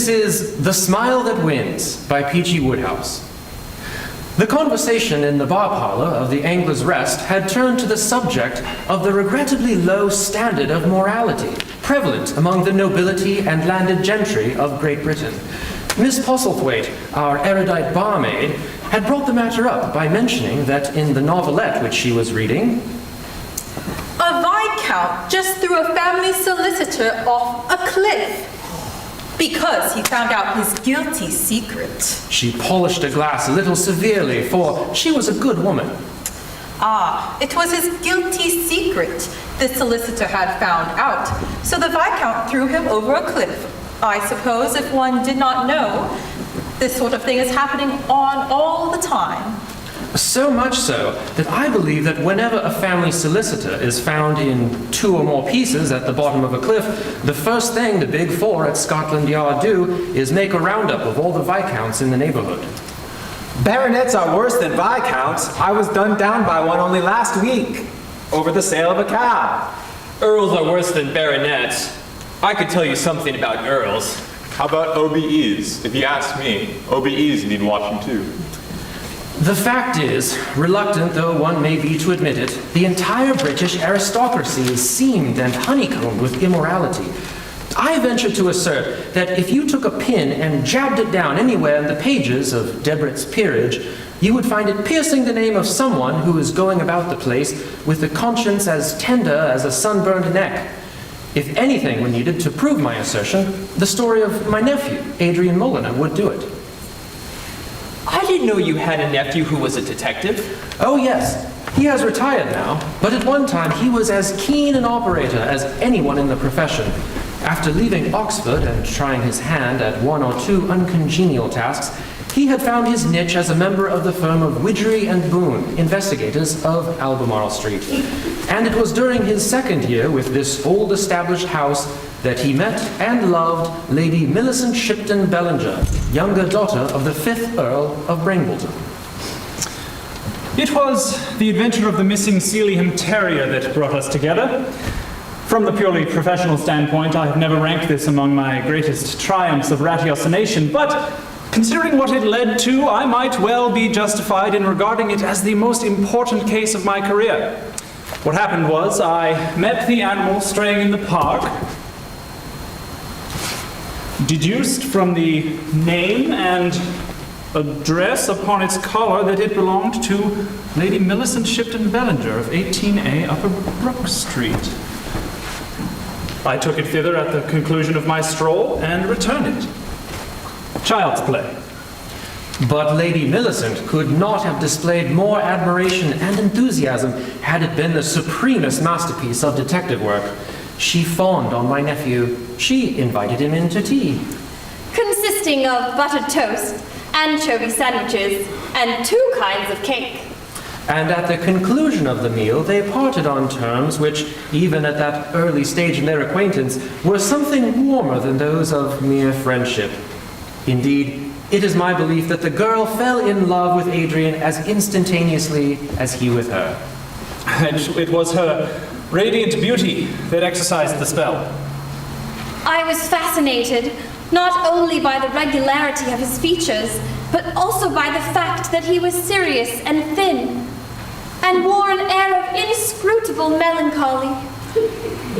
This is The Smile That Wins by P.G. Wodehouse. The conversation in the bar parlor of the Angler's Rest had turned to the subject of the regrettably low standard of morality prevalent among the nobility and landed gentry of Great Britain. Miss Postlethwaite, our erudite barmaid, had brought the matter up by mentioning that in the novelette which she was reading, a viscount just threw a family solicitor off a cliff because he found out his guilty secret. She polished a glass a little severely, for she was a good woman. Ah, it was his guilty secret the solicitor had found out, so the viscount threw him over a cliff. I suppose if one did not know, this sort of thing is happening on all the time. So much so that I believe that whenever a family solicitor is found in 2 or more pieces at the bottom of a cliff, the first thing the Big Four at Scotland Yard do is make a roundup of all the viscounts in the neighborhood. Baronets are worse than viscounts. I was done down by one only last week over the sale of a cow. Earls are worse than baronets. I could tell you something about earls. How about OBEs? If you ask me, OBEs need watching too. The fact is, reluctant though one may be to admit it, the entire British aristocracy is seamed and honeycombed with immorality. I venture to assert that if you took a pin and jabbed it down anywhere in the pages of Debrets' Peerage, you would find it piercing the name of someone who is going about the place with a conscience as tender as a sunburned neck. If anything were needed to prove my assertion, the story of my nephew, Adrian Molyneux, would do it. I didn't know you had a nephew who was a detective. Oh yes, he has retired now, but at one time he was as keen an operator as anyone in the profession. After leaving Oxford and trying his hand at 1 or 2 uncongenial tasks, he had found his niche as a member of the firm of Widgery and Boone, investigators of Albemarle Street. And it was during his 2nd year with this old established house that he met and loved Lady Millicent Shipton Bellinger, younger daughter of the 5th Earl of Brainbolton. It was the adventure of the missing Sealyham Terrier that brought us together. From the purely professional standpoint, I have never ranked this among my greatest triumphs of ratiocination, but considering what it led to, I might well be justified in regarding it as the most important case of my career. What happened was, I met the animal straying in the park, deduced from the name and address upon its collar that it belonged to Lady Millicent Shipton Bellinger of 18A Upper Brook Street. I took it thither at the conclusion of my stroll and returned it. Child's play. But Lady Millicent could not have displayed more admiration and enthusiasm had it been the supremest masterpiece of detective work. She fawned on my nephew. She invited him in to tea. Consisting of buttered toast, anchovy sandwiches, and 2 kinds of cake. And at the conclusion of the meal, they parted on terms which, even at that early stage in their acquaintance, were something warmer than those of mere friendship. Indeed, it is my belief that the girl fell in love with Adrian as instantaneously as he with her. And it was her radiant beauty that exercised the spell. I was fascinated, not only by the regularity of his features, but also by the fact that he was serious and thin, and wore an air of inscrutable melancholy.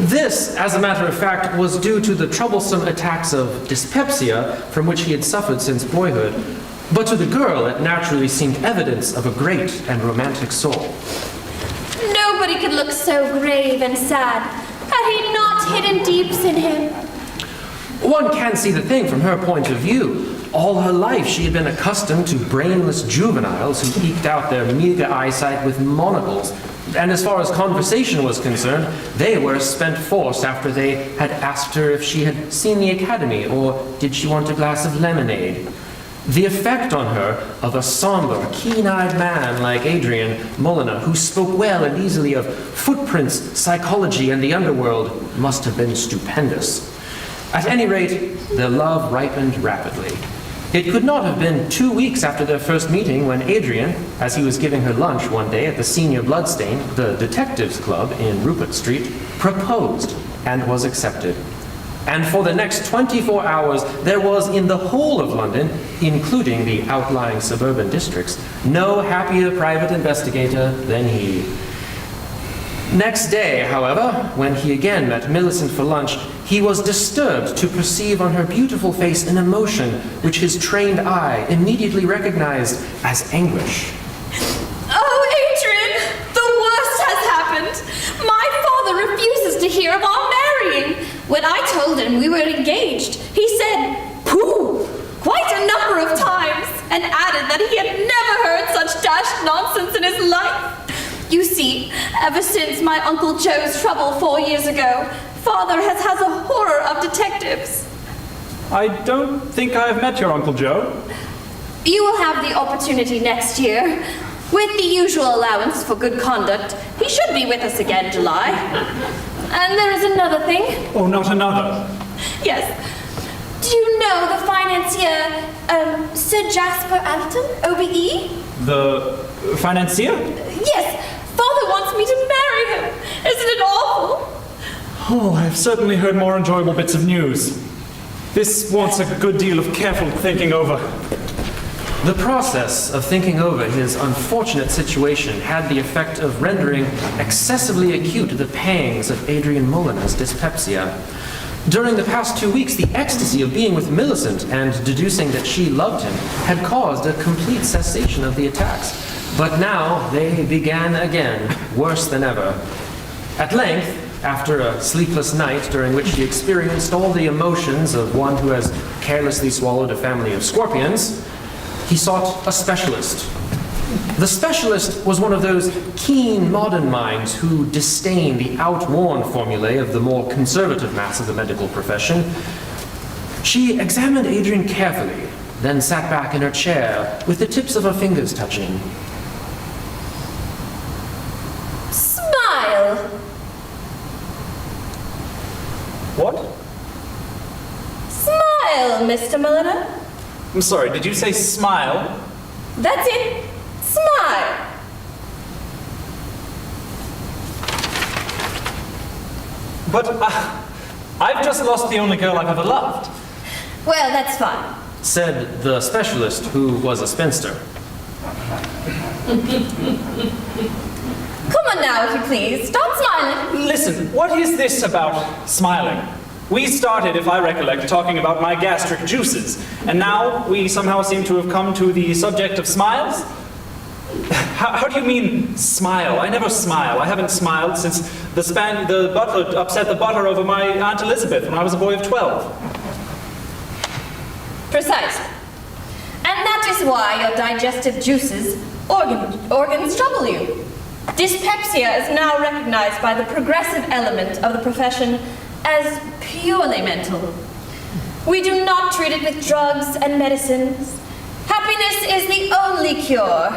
This, as a matter of fact, was due to the troublesome attacks of dyspepsia from which he had suffered since boyhood. But to the girl, it naturally seemed evidence of a great and romantic soul. Nobody could look so grave and sad had he not hidden deeps in him. One can see the thing from her point of view. All her life she had been accustomed to brainless juveniles who eked out their meager eyesight with monocles. And as far as conversation was concerned, they were a spent force after they had asked her if she had seen the academy or did she want a glass of lemonade. The effect on her of a somber, keen-eyed man like Adrian Molyneux, who spoke well and easily of footprints, psychology, and the underworld, must have been stupendous. At any rate, their love ripened rapidly. It could not have been 2 weeks after their first meeting when Adrian, as he was giving her lunch one day at the Senior Bloodstain, the Detectives Club in Rupert Street, proposed and was accepted. And for the next 24 hours, there was in the whole of London, including the outlying suburban districts, no happier private investigator than he. Next day, however, when he again met Millicent for lunch, he was disturbed to perceive on her beautiful face an emotion which his trained eye immediately recognized as anguish. Oh, Adrian, the worst has happened. My father refuses to hear of our marrying. When I told him we were engaged, he said, "Pooh," quite a number of times, and added that he had never heard such dashed nonsense in his life. You see, ever since my Uncle Joe's trouble 4 years ago, Father has a horror of detectives. I don't think I have met your Uncle Joe. You will have the opportunity next year. With the usual allowance for good conduct, he should be with us again in July. And there is another thing. Oh, not another. Yes. Do you know the financier, Sir Jasper Alton, OBE? The financier? Yes. Father wants me to marry him. Isn't it awful? Oh, I've certainly heard more enjoyable bits of news. This wants a good deal of careful thinking over. The process of thinking over his unfortunate situation had the effect of rendering excessively acute the pangs of Adrian Molyneux's dyspepsia. During the past 2 weeks, the ecstasy of being with Millicent and deducing that she loved him had caused a complete cessation of the attacks. But now they began again, worse than ever. At length, after a sleepless night during which he experienced all the emotions of one who has carelessly swallowed a family of scorpions, he sought a specialist. The specialist was one of those keen modern minds who disdain the outworn formulae of the more conservative mass of the medical profession. She examined Adrian carefully, then sat back in her chair with the tips of her fingers touching. Smile. What? Smile, Mr. Molyneux. I'm sorry, did you say smile? That's it. Smile. But I've just lost the only girl I've ever loved. Well, that's fine. Said the specialist, who was a spinster. Come on now, if you please. Stop smiling. Listen, what is this about smiling? We started, if I recollect, talking about my gastric juices, and now we somehow seem to have come to the subject of smiles? How do you mean, smile? I never smile. I haven't smiled since the butler upset the butter over my Aunt Elizabeth when I was a boy of 12. Precisely. And that is why your digestive juices, organs trouble you. Dyspepsia is now recognized by the progressive element of the profession as purely mental. We do not treat it with drugs and medicines. Happiness is the only cure.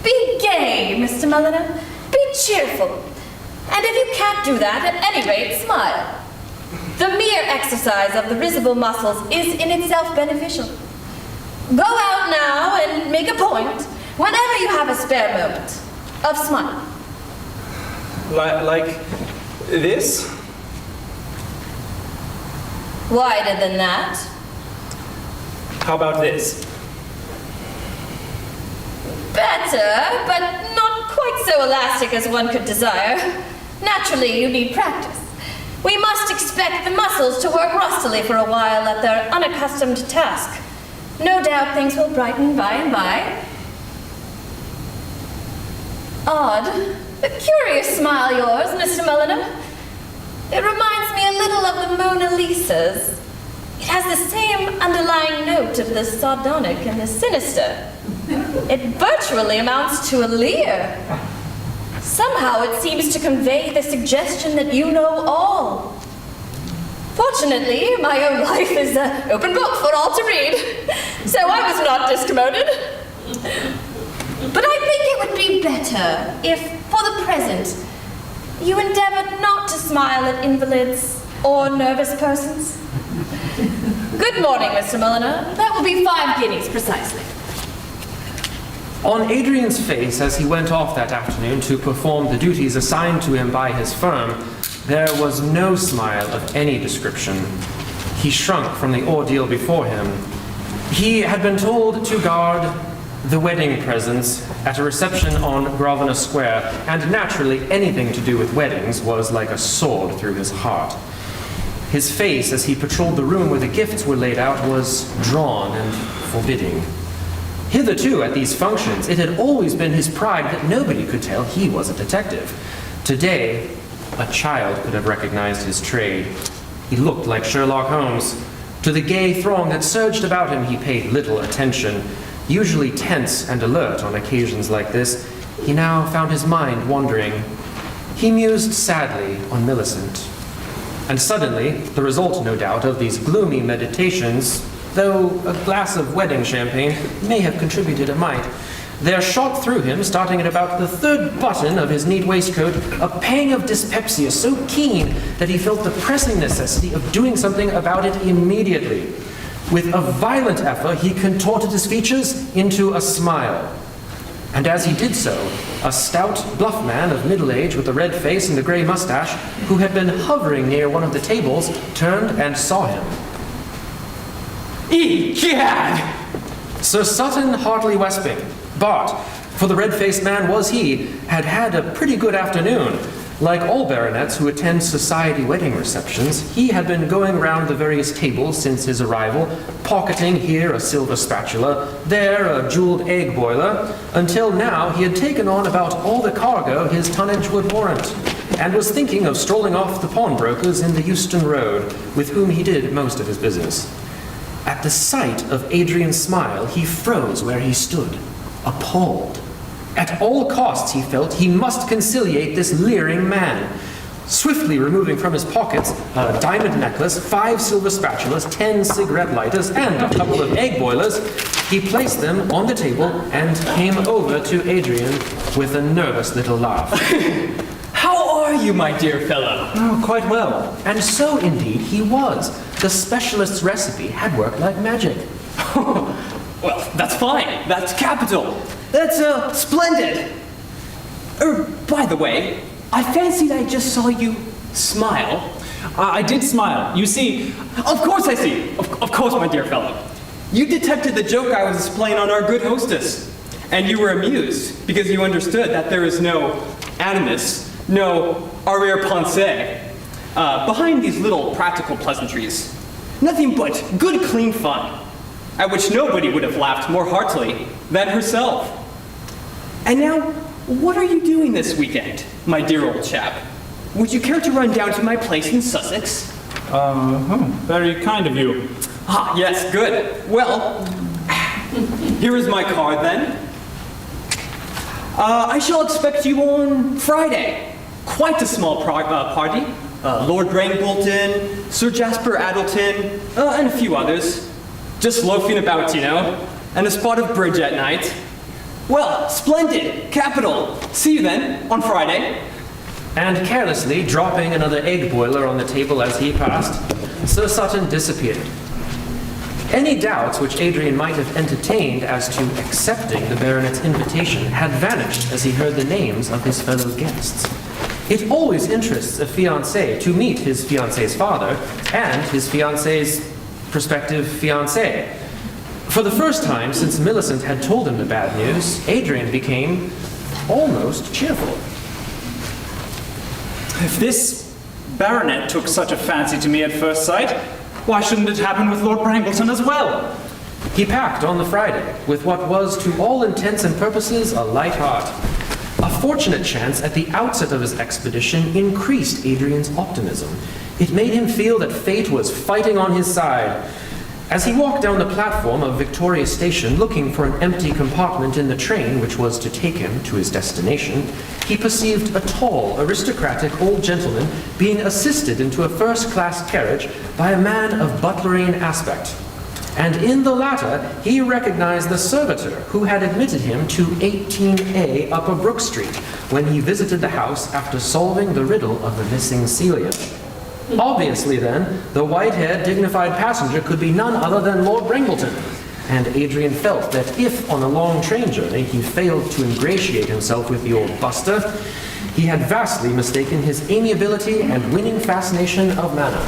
Be gay, Mr. Molyneux. Be cheerful. And if you can't do that, at any rate, smile. The mere exercise of the risible muscles is in itself beneficial. Go out now and make a point, whenever you have a spare moment, of smiling. Like this? Wider than that. How about this? Better, but not quite so elastic as one could desire. Naturally, you need practice. We must expect the muscles to work rustily for a while at their unaccustomed task. No doubt things will brighten by and by. Odd. A curious smile, yours, Mr. Molyneux. It reminds me a little of the Mona Lisa's. It has the same underlying note of the sardonic and the sinister. It virtually amounts to a leer. Somehow it seems to convey the suggestion that you know all. Fortunately, my own life is an open book for all to read, so I was not discommoded. But I think it would be better if, for the present, you endeavored not to smile at invalids or nervous persons. Good morning, Mr. Molyneux. That will be 5 guineas precisely. On Adrian's face as he went off that afternoon to perform the duties assigned to him by his firm, There was no smile of any description. He shrunk from the ordeal before him. He had been told to guard the wedding presents at a reception on Grosvenor Square, and naturally anything to do with weddings was like a sword through his heart. His face, as he patrolled the room where the gifts were laid out, was drawn and forbidding. Hitherto, at these functions, it had always been his pride that nobody could tell he was a detective. Today, a child could have recognized his trade. He looked like Sherlock Holmes. To the gay throng that surged about him, he paid little attention. Usually tense and alert on occasions like this, he now found his mind wandering. He mused sadly on Millicent. And suddenly, the result, no doubt, of these gloomy meditations, though a glass of wedding champagne may have contributed a mite, there shot through him, starting at about the third button of his neat waistcoat, a pang of dyspepsia so keen that he felt the pressing necessity of doing something about it immediately. With a violent effort, he contorted his features into a smile. And as he did so, a stout, bluff man of middle age with a red face and a gray mustache, who had been hovering near one of the tables, turned and saw him. Egad! Sir Sutton Hartley Wesping, Bart, for the red-faced man was he, had had a pretty good afternoon. Like all baronets who attend society wedding receptions, he had been going round the various tables since his arrival, pocketing here a silver spatula, there a jeweled egg boiler, until now he had taken on about all the cargo his tonnage would warrant, and was thinking of strolling off the pawnbrokers in the Euston Road, with whom he did most of his business. At the sight of Adrian's smile, he froze where he stood, appalled. At all costs, he felt, he must conciliate this leering man. Swiftly removing from his pockets a diamond necklace, 5 silver spatulas, 10 cigarette lighters, and a couple of egg boilers, he placed them on the table and came over to Adrian with a nervous little laugh. How are you, my dear fellow? Oh, quite well. And so, indeed, he was. The specialist's recipe had worked like magic. Well, that's fine. That's capital. That's, splendid. By the way, I fancied I just saw you smile. I did smile. You see, Of course I see. Of course, my dear fellow. You detected the joke I was displaying on our good hostess. And you were amused because you understood that there is no animus, no arrière-pensée behind these little practical pleasantries. Nothing but good, clean fun, at which nobody would have laughed more heartily than herself. And now, what are you doing this weekend, my dear old chap? Would you care to run down to my place in Sussex? very kind of you. Ah, yes, good. Well, here is my card then. I shall expect you on Friday. Quite a small party. Lord Braingbolton, Sir Jasper Addleton, and a few others. Just loafing about, you know, and a spot of bridge at night. Well, splendid, capital. See you then, on Friday. And carelessly dropping another egg boiler on the table as he passed, Sir Sutton disappeared. Any doubts which Adrian might have entertained as to accepting the baronet's invitation had vanished as he heard the names of his fellow guests. It always interests a fiancé to meet his fiancé's father and his fiancé's prospective fiancée. For the first time since Millicent had told him the bad news, Adrian became almost cheerful. If this baronet took such a fancy to me at first sight, why shouldn't it happen with Lord Brangleton as well? He packed on the Friday with what was to all intents and purposes a light heart. A fortunate chance at the outset of his expedition increased Adrian's optimism. It made him feel that fate was fighting on his side. As he walked down the platform of Victoria Station looking for an empty compartment in the train which was to take him to his destination, he perceived a tall, aristocratic old gentleman being assisted into a first-class carriage by a man of butlerian aspect. And in the latter, he recognized the servitor who had admitted him to 18A Upper Brook Street when he visited the house after solving the riddle of the missing Celia. Obviously, then, the white-haired, dignified passenger could be none other than Lord Brangleton, and Adrian felt that if on a long train journey he failed to ingratiate himself with the old buster, he had vastly mistaken his amiability and winning fascination of manner.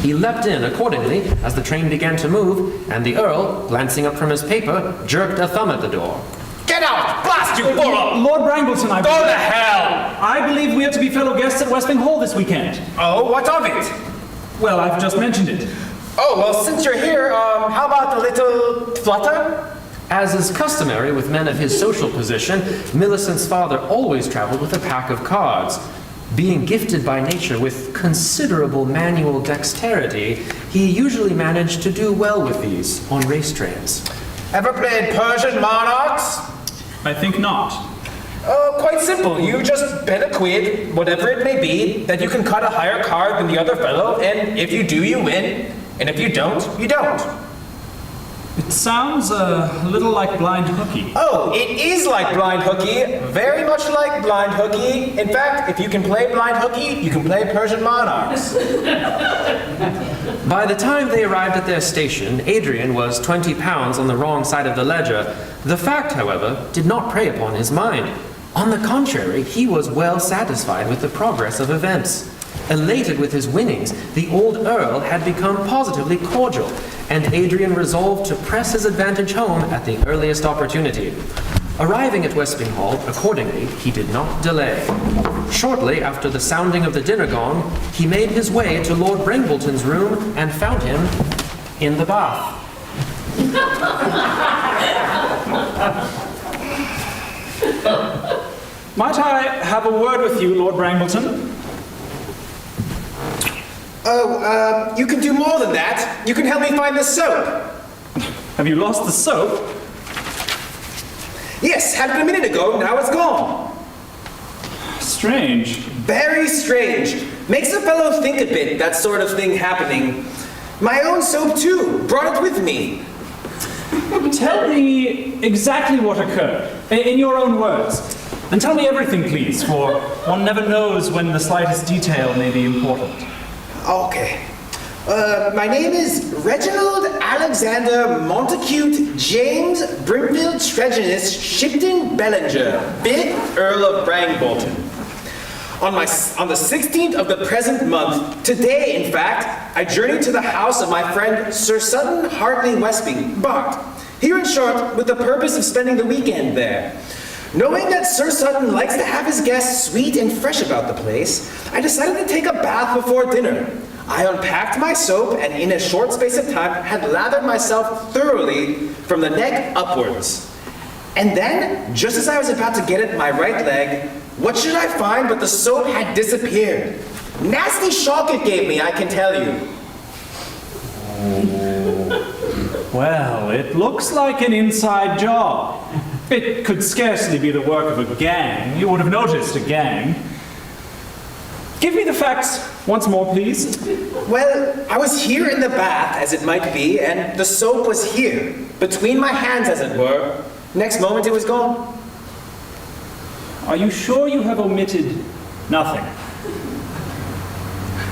He leapt in accordingly as the train began to move, and the Earl, glancing up from his paper, jerked a thumb at the door. Get out! Blast you, Borough! Lord Brangleton, I Go to hell! I believe we are to be fellow guests at Westwing Hall this weekend. Oh, what of it? Well, I've just mentioned it. Oh, well, since you're here, how about a little flutter? As is customary with men of his social position, Millicent's father always traveled with a pack of cards. Being gifted by nature with considerable manual dexterity, he usually managed to do well with these on race trains. Ever played Persian Monarchs? I think not. Quite simple. You just bet a quid, whatever it may be, that you can cut a higher card than the other fellow, and if you do, you win. And if you don't, you don't. It sounds a little like blind hooky. Oh, it is like blind hooky. Very much like blind hooky. In fact, if you can play blind hooky, you can play Persian Monarchs. By the time they arrived at their station, Adrian was 20 pounds on the wrong side of the ledger. The fact, however, did not prey upon his mind. On the contrary, he was well satisfied with the progress of events. Elated with his winnings, the old Earl had become positively cordial, and Adrian resolved to press his advantage home at the earliest opportunity. Arriving at Westwing Hall, accordingly, he did not delay. Shortly after the sounding of the dinner gong, he made his way to Lord Brangleton's room and found him in the bath. Might I have a word with you, Lord Brangleton? Oh, you can do more than that. You can help me find the soap. Have you lost the soap? Yes, had it a minute ago, now it's gone. Strange. Very strange. Makes a fellow think a bit, that sort of thing happening. My own soap, too. Brought it with me. Tell me exactly what occurred, in your own words. And tell me everything, please, for one never knows when the slightest detail may be important. Okay. My name is Reginald Alexander Montacute James Brimfield Tregenus Shipton Bellinger, 5th Earl of Brangleton. On the 16th of the present month, today in fact, I journeyed to the house of my friend Sir Sutton Hartley Westby, Bart, here in short, with the purpose of spending the weekend there. Knowing that Sir Sutton likes to have his guests sweet and fresh about the place, I decided to take a bath before dinner. I unpacked my soap and in a short space of time had lathered myself thoroughly from the neck upwards. And then, just as I was about to get at my right leg, what should I find but the soap had disappeared? Nasty shock it gave me, I can tell you. Well, it looks like an inside job. It could scarcely be the work of a gang. You would have noticed a gang. Give me the facts once more, please. Well, I was here in the bath, as it might be, and the soap was here, between my hands, as it were. Next moment, it was gone. Are you sure you have omitted nothing?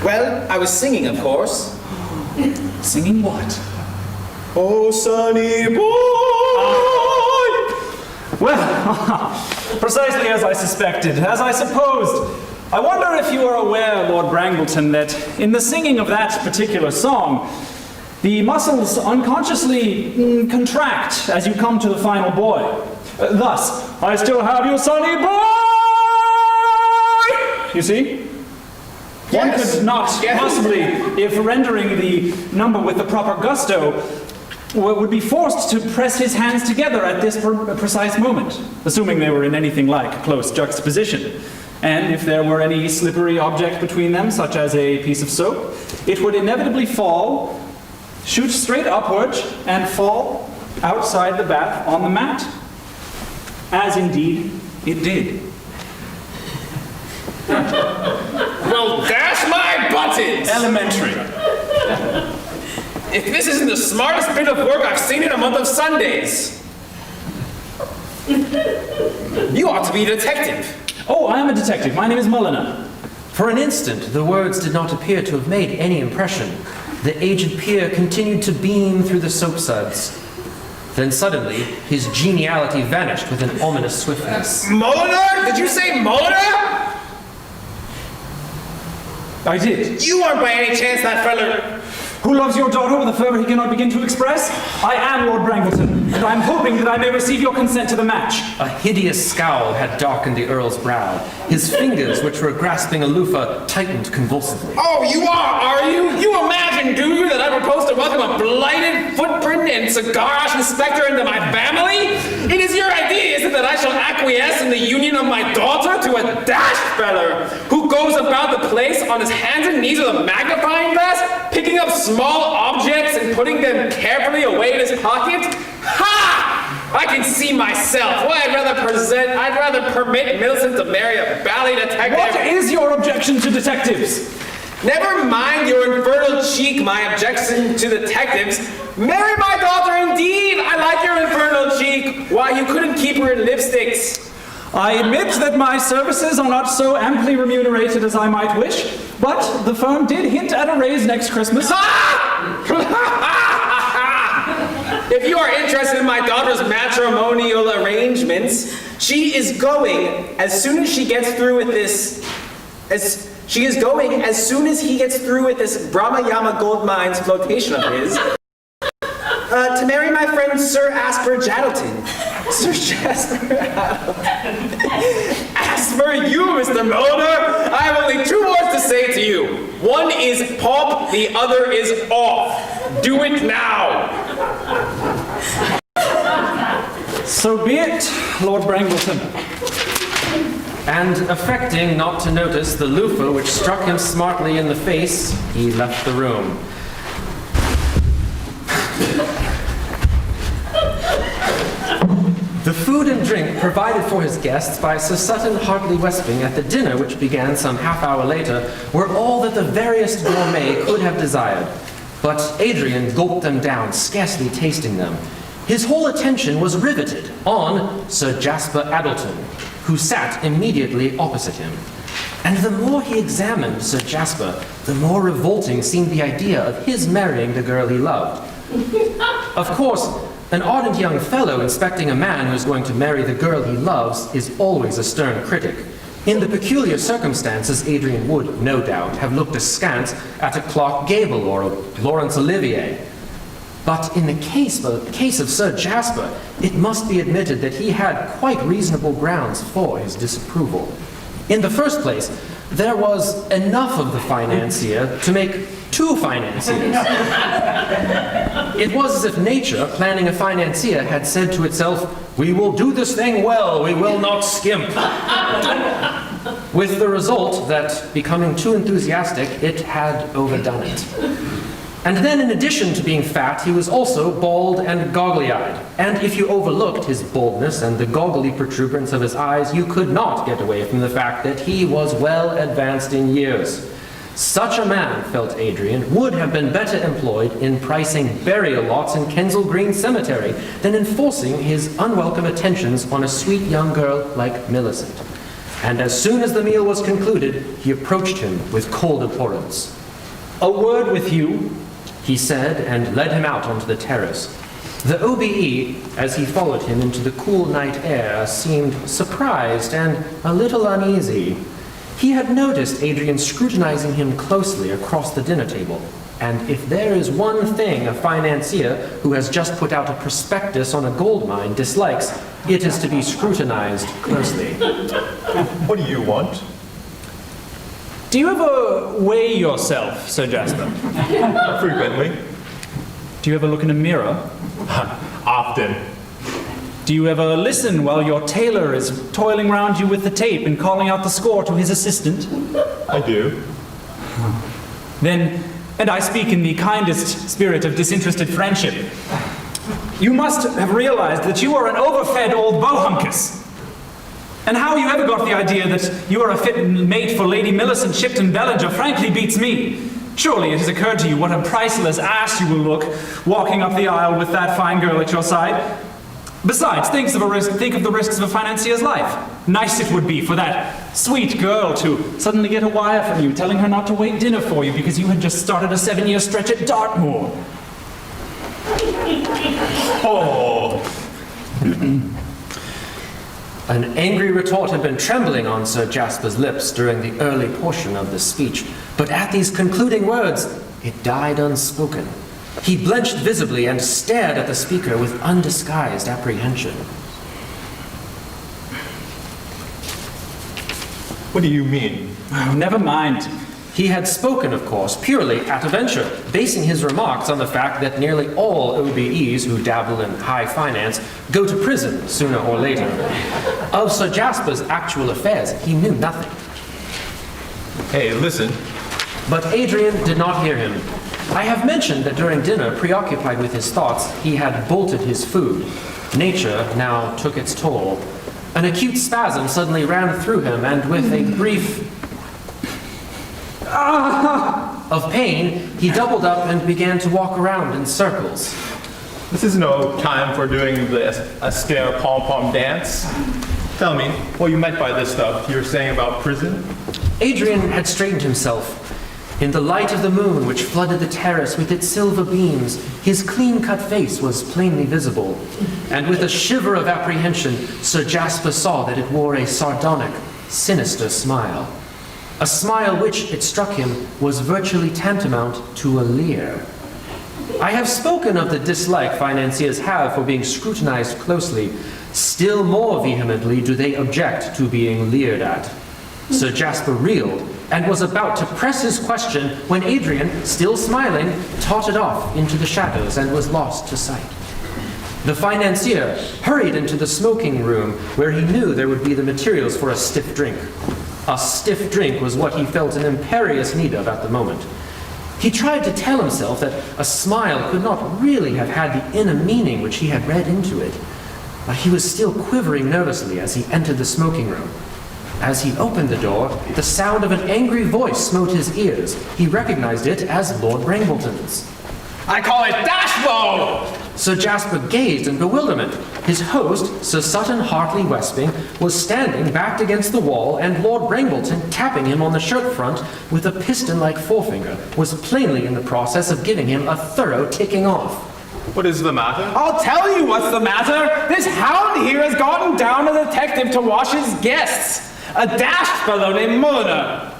Well, I was singing, of course. Singing what? Oh, sonny boy! Well, precisely as I suspected, as I supposed. I wonder if you are aware, Lord Brangleton, that in the singing of that particular song, the muscles unconsciously contract as you come to the final boy. Thus, I still have you, sonny boy! You see? One Yes. could not Yes. possibly, if rendering the number with the proper gusto, would be forced to press his hands together at this precise moment, assuming they were in anything like close juxtaposition. And if there were any slippery object between them, such as a piece of soap, it would inevitably fall, shoot straight upward, and fall outside the bath on the mat. As indeed it did. Well, dash my buttons! Elementary. If this isn't the smartest bit of work I've seen in a month of Sundays. You ought to be a detective. Oh, I am a detective. My name is Mulliner. For an instant, the words did not appear to have made any impression. The aged peer continued to beam through the soapsuds. Then suddenly, his geniality vanished with an ominous swiftness. Mulliner? Did you say Mulliner? I did. You aren't by any chance that fella. Who loves your daughter with a fervor he cannot begin to express? I am Lord Brangleton, and I am hoping that I may receive your consent to the match. A hideous scowl had darkened the Earl's brow. His fingers, which were grasping a loofah, tightened convulsively. Oh, you are you? You imagine, do you, that I propose to welcome a blighted footprint and cigar-ash inspector into my family? It is your idea, is it, that I shall acquiesce in the union of my daughter to a dashed feller who goes about the place on his hands and knees with a magnifying glass, picking up small objects and putting them carefully away in his pocket? Ha! I can see myself. Why, I'd rather permit Millicent to marry a bally detective. What is your objection to detectives? Never mind your infernal cheek, my objection to detectives. Marry my daughter indeed. I like your infernal cheek. Why, you couldn't keep her in lipsticks. I admit that my services are not so amply remunerated as I might wish, but the firm did hint at a raise next Christmas. If you are interested in my daughter's matrimonial arrangements, she is going as soon as he gets through with this Brahma Yama Gold Mines flotation of his, to marry my friend Sir Asper Jaddleton. Sir Jasper Addleton. As for you, Mr. Mulder, I have only two words to say to you. One is pop, the other is off. Do it now. So be it, Lord Brangleton. And affecting not to notice the loofah which struck him smartly in the face, he left the room. The food and drink provided for his guests by Sir Sutton Hartley Westby at the dinner which began some half-hour later were all that the veriest gourmet could have desired. But Adrian gulped them down, scarcely tasting them. His whole attention was riveted on Sir Jasper Addleton, who sat immediately opposite him. And the more he examined Sir Jasper, the more revolting seemed the idea of his marrying the girl he loved. Of course, an ardent young fellow inspecting a man who is going to marry the girl he loves is always a stern critic. In the peculiar circumstances, Adrian would, no doubt, have looked askance at a Clark Gable or a Laurence Olivier. But in the case of Sir Jasper, it must be admitted that he had quite reasonable grounds for his disapproval. In the first place, there was enough of the financier to make two financiers. It was as if nature, planning a financier, had said to itself, "We will do this thing well, we will not skimp." With the result that, becoming too enthusiastic, it had overdone it. And then, in addition to being fat, he was also bald and goggly-eyed. And if you overlooked his baldness and the goggly protuberance of his eyes, you could not get away from the fact that he was well advanced in years. Such a man, felt Adrian, would have been better employed in pricing burial lots in Kensal Green Cemetery than in forcing his unwelcome attentions on a sweet young girl like Millicent. And as soon as the meal was concluded, he approached him with cold abhorrence. "A word with you," he said, and led him out onto the terrace. The OBE, as he followed him into the cool night air, seemed surprised and a little uneasy. He had noticed Adrian scrutinizing him closely across the dinner table, and if there is one thing a financier who has just put out a prospectus on a gold mine dislikes, it is to be scrutinized closely. What do you want? Do you ever weigh yourself, Sir Jasper? Frequently. Do you ever look in a mirror? Often. Do you ever listen while your tailor is toiling round you with the tape and calling out the score to his assistant? I do. Then, and I speak in the kindest spirit of disinterested friendship, you must have realized that you are an overfed old bohunkus. And how you ever got the idea that you are a fit mate for Lady Millicent Shipton Bellinger frankly beats me. Surely it has occurred to you what a priceless ass you will look walking up the aisle with that fine girl at your side. Besides, think of the risks of a financier's life. Nice it would be for that sweet girl to suddenly get a wire from you telling her not to wait dinner for you because you had just started a 7-year stretch at Dartmoor. Oh. An angry retort had been trembling on Sir Jasper's lips during the early portion of the speech, but at these concluding words, it died unspoken. He blenched visibly and stared at the speaker with undisguised apprehension. What do you mean? Oh, never mind. He had spoken, of course, purely at a venture, basing his remarks on the fact that nearly all OBEs who dabble in high finance go to prison sooner or later. Of Sir Jasper's actual affairs, he knew nothing. Hey, listen. But Adrian did not hear him. I have mentioned that during dinner, preoccupied with his thoughts, he had bolted his food. Nature now took its toll. An acute spasm suddenly ran through him, and with a brief of pain, he doubled up and began to walk around in circles. This is no time for doing the austere pom-pom dance. Tell me, what you meant by this stuff you're saying about prison? Adrian had straightened himself. In the light of the moon which flooded the terrace with its silver beams, his clean-cut face was plainly visible. And with a shiver of apprehension, Sir Jasper saw that it wore a sardonic, sinister smile. A smile which, it struck him, was virtually tantamount to a leer. I have spoken of the dislike financiers have for being scrutinized closely. Still more vehemently do they object to being leered at. Sir Jasper reeled and was about to press his question when Adrian, still smiling, tottered off into the shadows and was lost to sight. The financier hurried into the smoking room where he knew there would be the materials for a stiff drink. A stiff drink was what he felt an imperious need of at the moment. He tried to tell himself that a smile could not really have had the inner meaning which he had read into it, but he was still quivering nervously as he entered the smoking room. As he opened the door, the sound of an angry voice smote his ears. He recognized it as Lord Brangleton's. I call it Dashbow! Sir Jasper gazed in bewilderment. His host, Sir Sutton Hartley Westbing, was standing backed against the wall, and Lord Brangleton, tapping him on the shirt front with a piston-like forefinger, was plainly in the process of giving him a thorough ticking off. What is the matter? I'll tell you what's the matter. This hound here has gotten down a detective to watch his guests. A dashed fellow named Mulliner.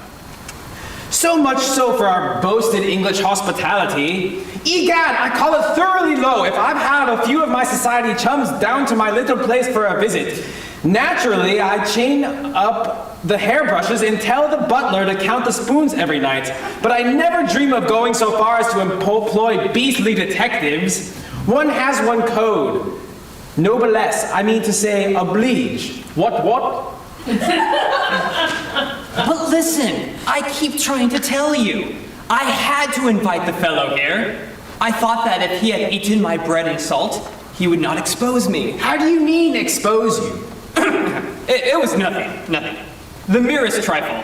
So much so for our boasted English hospitality. Egad, I call it thoroughly low if I've had a few of my society chums down to my little place for a visit. Naturally, I chain up the hairbrushes and tell the butler to count the spoons every night. But I never dream of going so far as to employ beastly detectives. One has one code. Noblesse, I mean to say oblige. What? But listen, I keep trying to tell you. I had to invite the fellow here. I thought that if he had eaten my bread and salt, he would not expose me. How do you mean expose you? It was nothing. The merest trifle.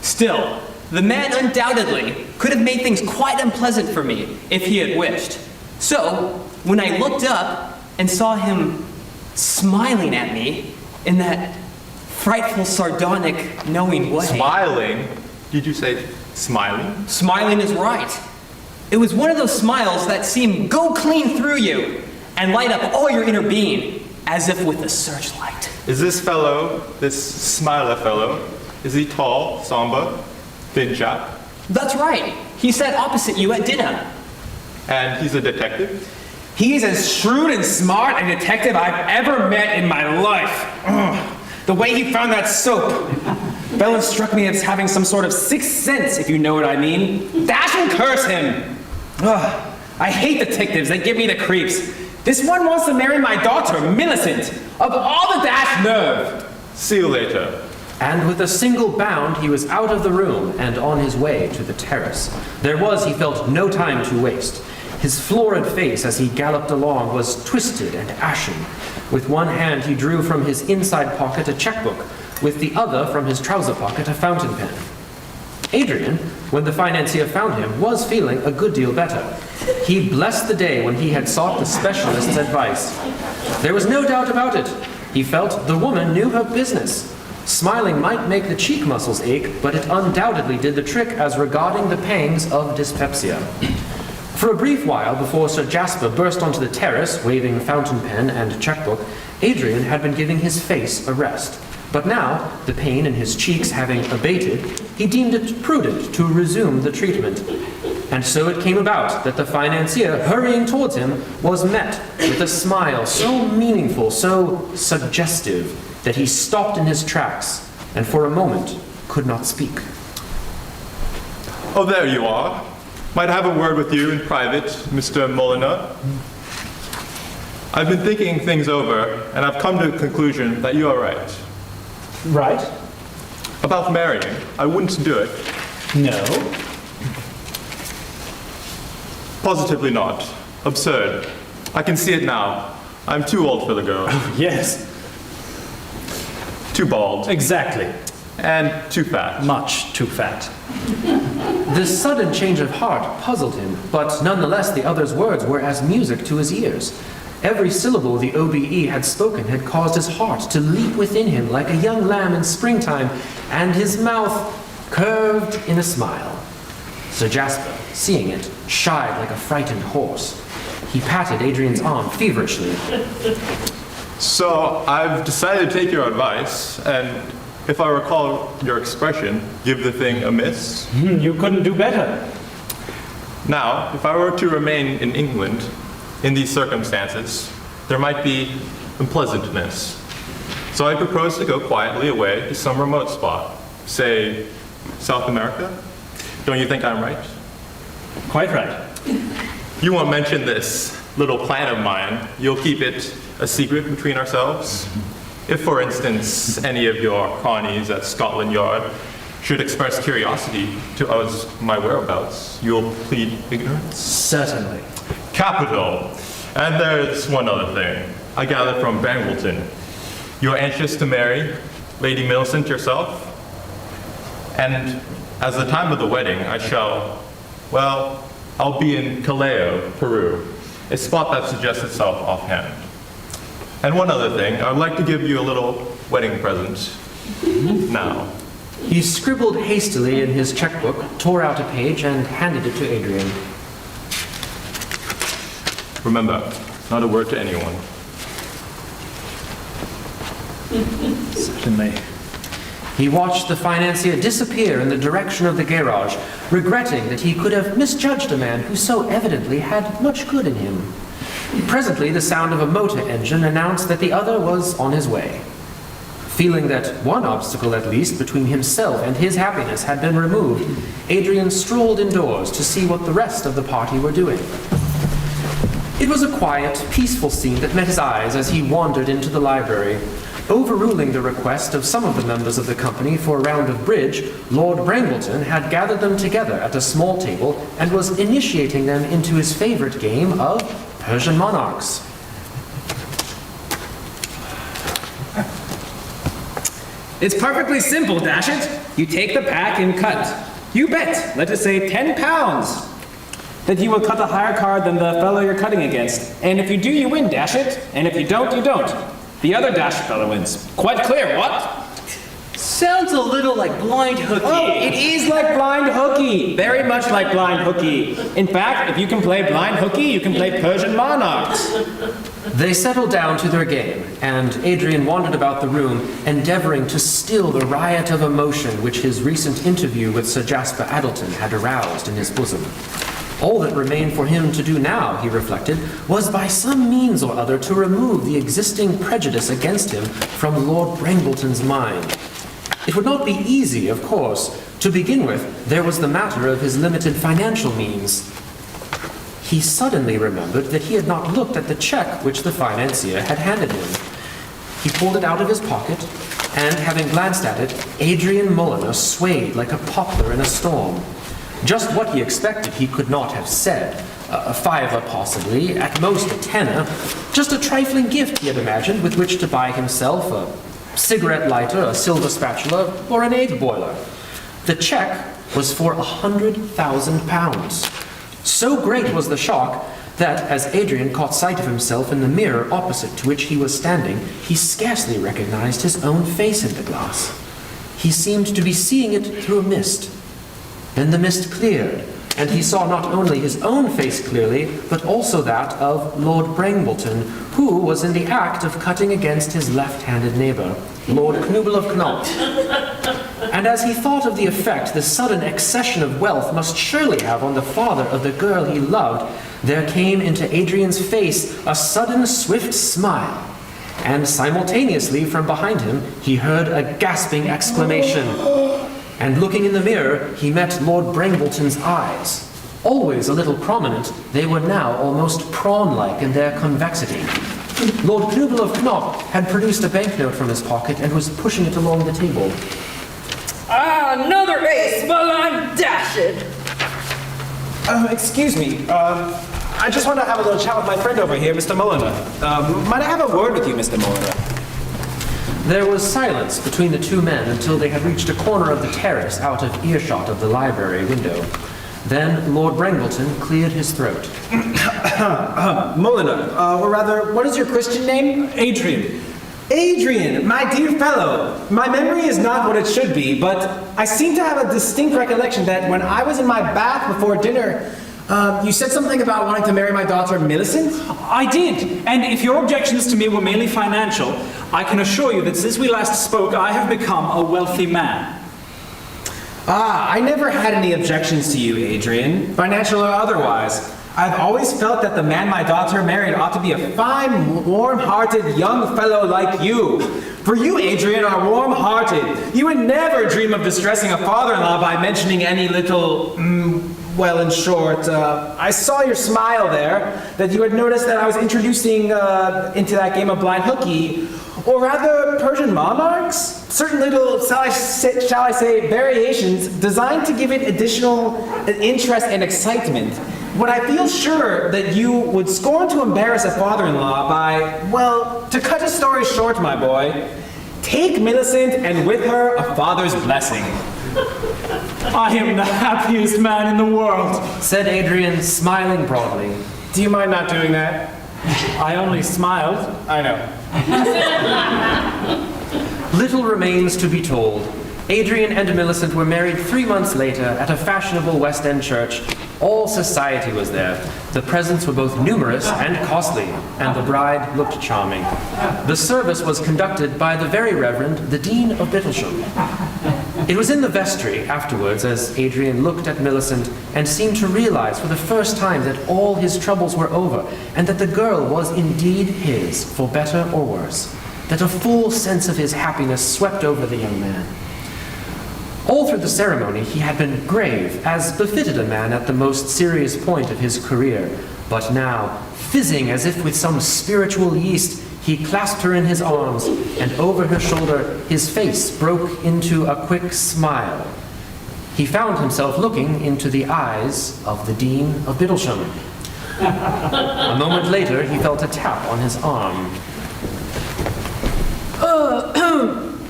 Still, the man undoubtedly could have made things quite unpleasant for me if he had wished. So, when I looked up and saw him smiling at me in that frightful, sardonic, knowing way. Smiling? Did you say smiling? Smiling is right. It was one of those smiles that seem go clean through you and light up all your inner being, as if with a searchlight. Is this smiler fellow, is he tall, somber, thin chap? That's right. He sat opposite you at dinner. And he's a detective? He's as shrewd and smart a detective I've ever met in my life. Ugh. The way he found that soap. Bellin struck me as having some sort of sixth sense, if you know what I mean. Dash and curse him. Ugh. I hate detectives. They give me the creeps. This one wants to marry my daughter, Millicent. Of all the dash nerve. See you later. And with a single bound, he was out of the room and on his way to the terrace. There was, he felt, no time to waste. His florid face as he galloped along was twisted and ashen. With one hand he drew from his inside pocket a checkbook, with the other from his trouser pocket a fountain pen. Adrian, when the financier found him, was feeling a good deal better. He blessed the day when he had sought the specialist's advice. There was no doubt about it. He felt the woman knew her business. Smiling might make the cheek muscles ache, but it undoubtedly did the trick as regarding the pangs of dyspepsia. For a brief while before Sir Jasper burst onto the terrace, waving fountain pen and checkbook, Adrian had been giving his face a rest, but now, the pain in his cheeks having abated, he deemed it prudent to resume the treatment. And so it came about that the financier, hurrying towards him, was met with a smile so meaningful, so suggestive, that he stopped in his tracks and for a moment could not speak. Oh, there you are. Might I have a word with you in private, Mr. Molyneux? I've been thinking things over, and I've come to the conclusion that you are right. Right? About marrying, I wouldn't do it. No. Positively not. Absurd. I can see it now. I'm too old for the girl. Yes, Too bald. exactly. And too fat. Much too fat. This sudden change of heart puzzled him, but nonetheless the other's words were as music to his ears. Every syllable the OBE had spoken had caused his heart to leap within him like a young lamb in springtime, and his mouth curved in a smile. Sir Jasper, seeing it, shied like a frightened horse. He patted Adrian's arm feverishly. So I've decided to take your advice, and if I recall your expression, give the thing a miss. You couldn't do better. Now, if I were to remain in England, in these circumstances, there might be unpleasantness. So I propose to go quietly away to some remote spot, say, South America. Don't you think I'm right? Quite right. You won't mention this little plan of mine. You'll keep it a secret between ourselves. If, for instance, any of your cronies at Scotland Yard should express curiosity to us my whereabouts, you'll plead ignorance? Certainly. Capital. And there's one other thing. I gather from Brangleton. You're anxious to marry Lady Millicent yourself? And as the time of the wedding, I'll be in Callao, Peru, a spot that suggests itself offhand. And one other thing, I'd like to give you a little wedding present now. He scribbled hastily in his checkbook, tore out a page, and handed it to Adrian. Remember, not a word to anyone. Certainly. He watched the financier disappear in the direction of the garage, regretting that he could have misjudged a man who so evidently had much good in him. Presently, the sound of a motor engine announced that the other was on his way. Feeling that one obstacle at least between himself and his happiness had been removed, Adrian strolled indoors to see what the rest of the party were doing. It was a quiet, peaceful scene that met his eyes as he wandered into the library. Overruling the request of some of the members of the company for a round of bridge, Lord Brangleton had gathered them together at a small table and was initiating them into his favorite game of Persian monarchs. It's perfectly simple, dash it. You take the pack and cut. You bet, let us say 10 pounds, that you will cut a higher card than the fellow you're cutting against. And if you do, you win, dash it. And if you don't, you don't. The other dash fellow wins. Quite clear, what? Sounds a little like blind hooky. Oh, it is like blind hooky. Very much like blind hooky. In fact, if you can play blind hooky, you can play Persian monarchs. They settled down to their game, and Adrian wandered about the room, endeavoring to still the riot of emotion which his recent interview with Sir Jasper Addleton had aroused in his bosom. All that remained for him to do now, he reflected, was by some means or other to remove the existing prejudice against him from Lord Brangleton's mind. It would not be easy, of course. To begin with, there was the matter of his limited financial means. He suddenly remembered that he had not looked at the check which the financier had handed him. He pulled it out of his pocket, and having glanced at it, Adrian Molyneux swayed like a poplar in a storm. Just what he expected he could not have said. A fiver, possibly, at most a tenner. Just a trifling gift, he had imagined, with which to buy himself a cigarette lighter, a silver spatula, or an egg boiler. The check was for £100,000. So great was the shock that, as Adrian caught sight of himself in the mirror opposite to which he was standing, he scarcely recognized his own face in the glass. He seemed to be seeing it through a mist. Then the mist cleared, and he saw not only his own face clearly, but also that of Lord Brangleton, who was in the act of cutting against his left-handed neighbor, Lord Knubel of Knott. And as he thought of the effect the sudden accession of wealth must surely have on the father of the girl he loved, there came into Adrian's face a sudden swift smile, and simultaneously from behind him he heard a gasping exclamation. And looking in the mirror, he met Lord Brangleton's eyes. Always a little prominent, they were now almost prawn-like in their convexity. Lord Knubel of Knott had produced a banknote from his pocket and was pushing it along the table. Ah, another ace! Well, I'm dashed! Excuse me. I just want to have a little chat with my friend over here, Mr. Mulliner. Might I have a word with you, Mr. Mulliner? There was silence between the two men until they had reached a corner of the terrace out of earshot of the library window. Then Lord Brangleton cleared his throat. Mulliner, or rather, what is your Christian name? Adrian. Adrian, my dear fellow, my memory is not what it should be, but I seem to have a distinct recollection that when I was in my bath before dinner, you said something about wanting to marry my daughter, Millicent? I did, and if your objections to me were merely financial, I can assure you that since we last spoke, I have become a wealthy man. Ah, I never had any objections to you, Adrian, financial or otherwise. I've always felt that the man my daughter married ought to be a fine, warm-hearted young fellow like you. For you, Adrian, are warm-hearted. You would never dream of distressing a father-in-law by mentioning any little, well, in short, I saw your smile there, that you had noticed that I was introducing into that game of blind hooky, or rather Persian monarchs, certain little, shall I say, variations designed to give it additional interest and excitement. When I feel sure that you would scorn to embarrass a father-in-law by, well, to cut a story short, my boy, take Millicent and with her a father's blessing. I am the happiest man in the world, Said Adrian, smiling broadly. Do you mind not doing that? I only smiled. I know. Little remains to be told. Adrian and Millicent were married 3 months later at a fashionable West End church. All society was there. The presents were both numerous and costly, and the bride looked charming. The service was conducted by the Very Reverend the Dean of Bittlesham. It was in the vestry afterwards, as Adrian looked at Millicent and seemed to realize for the first time that all his troubles were over, and that the girl was indeed his, for better or worse, that a full sense of his happiness swept over the young man. All through the ceremony he had been grave, as befitted a man at the most serious point of his career, but now, fizzing as if with some spiritual yeast, he clasped her in his arms, and over her shoulder his face broke into a quick smile. He found himself looking into the eyes of the Dean of Bittlesham. A moment later he felt a tap on his arm.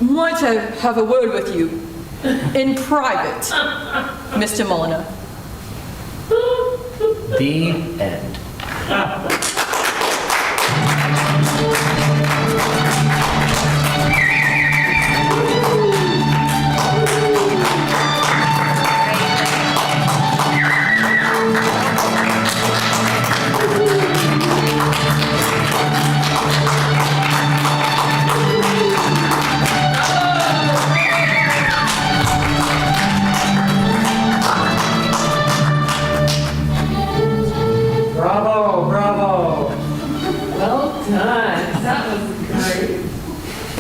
Might I have a word with you? In private, Mr. Mulliner. The end.